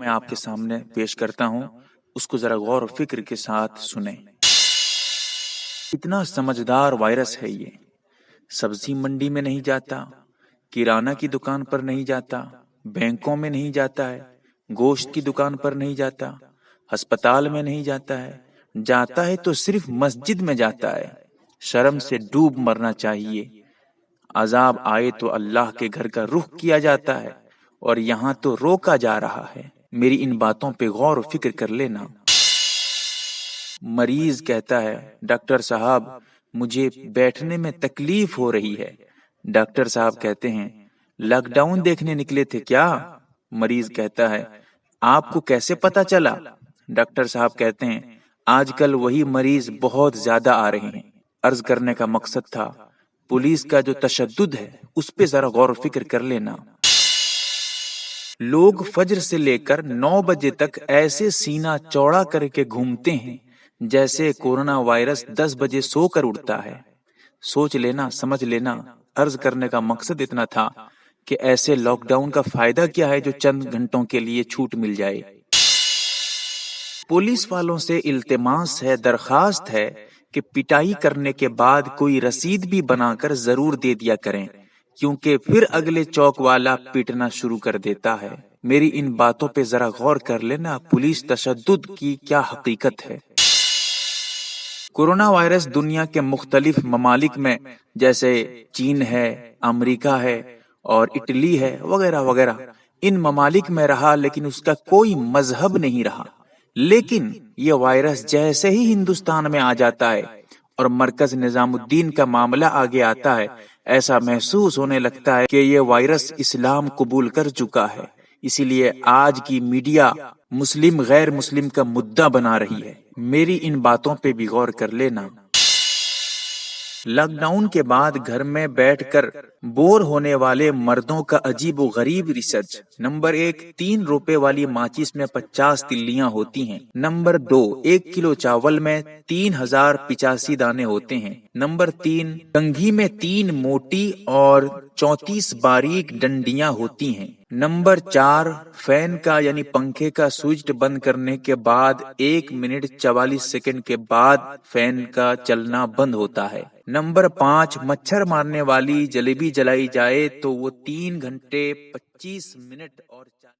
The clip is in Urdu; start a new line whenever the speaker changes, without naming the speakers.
میں آپ کے سامنے پیش کرتا ہوں، اس کو ذرا غور و فکر کے ساتھ سنیں۔ اتنا سمجھدار وائرس ہے یہ، سبزی منڈی میں نہیں جاتا، کرانہ کی دکان پر نہیں جاتا، بینکوں میں نہیں جاتا ہے، گوشت کی دکان پر نہیں جاتا، ہسپتال میں نہیں جاتا ہے، جاتا ہے تو صرف مسجد میں جاتا ہے۔ شرم سے ڈوب مرنا چاہیے۔ عذاب آئے تو اللہ کے گھر کا رخ کیا جاتا ہے، اور یہاں تو روکا جا رہا ہے۔ میری ان باتوں پہ غور و فکر کر لینا۔ مریض کہتا ہے، ڈاکٹر صاحب مجھے بیٹھنے میں تکلیف ہو رہی ہے۔ ڈاکٹر صاحب کہتے ہیں، لاک ڈاؤن دیکھنے نکلے تھے کیا؟ مریض کہتا ہے، آپ کو کیسے پتا چلا؟ ڈاکٹر صاحب کہتے ہیں، آج کل وہی مریض بہت زیادہ آ رہے ہیں۔ عرض کرنے کا مقصد تھا، پولیس کا جو تشدد ہے اس پہ ذرا غور و فکر کر لینا۔ لوگ فجر سے لے کر 9 بجے تک ایسے سینہ چوڑا کر کے گھومتے ہیں جیسے کورونا وائرس 10 بجے سو کر اٹھتا ہے۔ سوچ لینا، سمجھ لینا۔ عرض کرنے کا مقصد اتنا تھا کہ ایسے لاک ڈاؤن کا فائدہ کیا ہے جو چند گھنٹوں کے لیے چھوٹ مل جائے۔ پولیس والوں سے التماس ہے، درخواست ہے کہ پٹائی کرنے کے بعد کوئی رسید بھی بنا کر ضرور دے دیا کریں، کیونکہ پھر اگلے چوک والا پیٹنا شروع کر دیتا ہے۔ میری ان باتوں پہ ذرا غور کر لینا، پولیس تشدد کی کیا حقیقت ہے۔ کورونا وائرس دنیا کے مختلف ممالک میں جیسے چین ہے، امریکہ ہے اور اٹلی ہے وغیرہ وغیرہ، ان ممالک میں رہا، لیکن اس کا کوئی مذہب نہیں رہا۔ لیکن یہ وائرس جیسے ہی ہندوستان میں آ جاتا ہے اور مرکز نظام الدین کا معاملہ آگے آتا ہے، ایسا محسوس ہونے لگتا ہے کہ یہ وائرس اسلام قبول کر چکا ہے۔ اسی لیے آج کی میڈیا مسلم غیر مسلم کا مدعا بنا رہی ہے۔ میری ان باتوں پہ بھی غور کر لینا۔ لاک ڈاؤن کے بعد گھر میں بیٹھ کر بور ہونے والے مردوں کا عجیب و غریب ریسرچ۔ نمبر 1، 3 روپے والی ماچس میں 50 تلیاں ہوتی ہیں۔ نمبر 2، 1 کلو چاول میں 3085 دانے ہوتے ہیں۔ نمبر 3، کنگھی میں 3 موٹی اور 34 باریک ڈنڈیاں ہوتی ہیں۔ نمبر 4، فین کا یعنی پنکھے کا سوئچ بند کرنے کے بعد 1 منٹ 44 سیکنڈ کے بعد فین کا چلنا بند ہوتا ہے۔ نمبر 5، مچھر مارنے والی جلیبی جلائی جائے تو وہ 3 گھنٹے 25 منٹ اور